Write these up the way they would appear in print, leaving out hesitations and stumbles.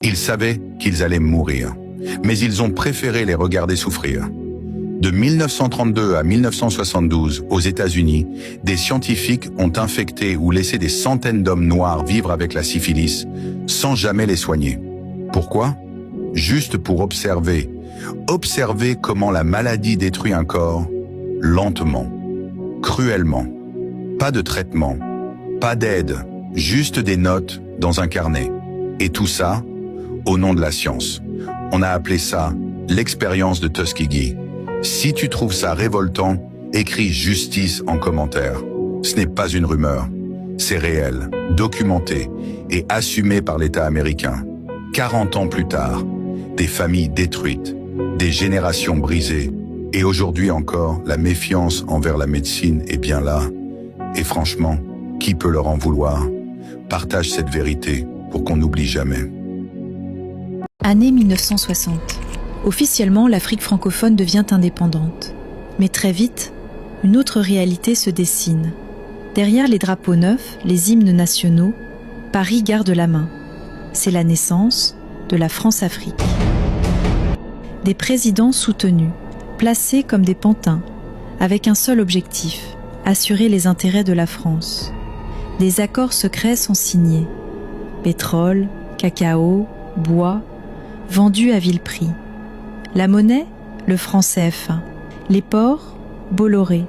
Ils savaient qu'ils allaient mourir, mais ils ont préféré les regarder souffrir. De 1932 à 1972, aux États-Unis, des scientifiques ont infecté ou laissé des centaines d'hommes noirs vivre avec la syphilis, sans jamais les soigner. Pourquoi? Juste pour observer comment la maladie détruit un corps, lentement, cruellement. Pas de traitement, pas d'aide, juste des notes dans un carnet. Et tout ça, au nom de la science. On a appelé ça l'expérience de Tuskegee. Si tu trouves ça révoltant, écris justice en commentaire. Ce n'est pas une rumeur. C'est réel, documenté et assumé par l'État américain. 40 ans plus tard, des familles détruites, des générations brisées, et aujourd'hui encore, la méfiance envers la médecine est bien là. Et franchement, qui peut leur en vouloir? Partage cette vérité pour qu'on n'oublie jamais. Année 1960. Officiellement, l'Afrique francophone devient indépendante. Mais très vite, une autre réalité se dessine. Derrière les drapeaux neufs, les hymnes nationaux, Paris garde la main. C'est la naissance de la France-Afrique. Des présidents soutenus, placés comme des pantins, avec un seul objectif, assurer les intérêts de la France. Des accords secrets sont signés. Pétrole, cacao, bois, vendus à vil prix. La monnaie, le franc CFA. Les ports, Bolloré.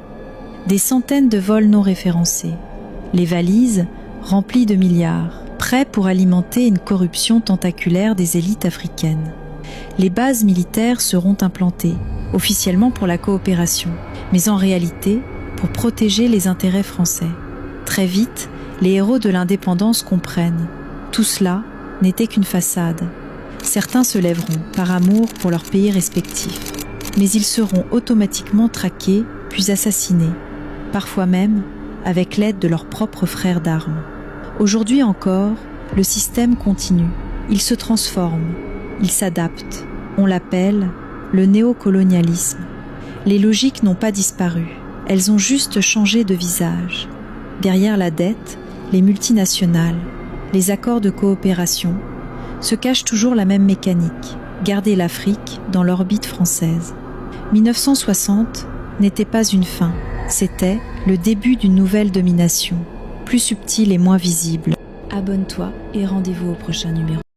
Des centaines de vols non référencés. Les valises, remplies de milliards, prêts pour alimenter une corruption tentaculaire des élites africaines. Les bases militaires seront implantées, officiellement pour la coopération, mais en réalité, pour protéger les intérêts français. Très vite, les héros de l'indépendance comprennent. Tout cela n'était qu'une façade. Certains se lèveront par amour pour leur pays respectif, mais ils seront automatiquement traqués puis assassinés, parfois même avec l'aide de leurs propres frères d'armes. Aujourd'hui encore, le système continue. Il se transforme, il s'adapte. On l'appelle le néocolonialisme. Les logiques n'ont pas disparu, elles ont juste changé de visage. Derrière la dette, les multinationales, les accords de coopération, se cache toujours la même mécanique, garder l'Afrique dans l'orbite française. 1960 n'était pas une fin, c'était le début d'une nouvelle domination, plus subtile et moins visible. Abonne-toi et rendez-vous au prochain numéro.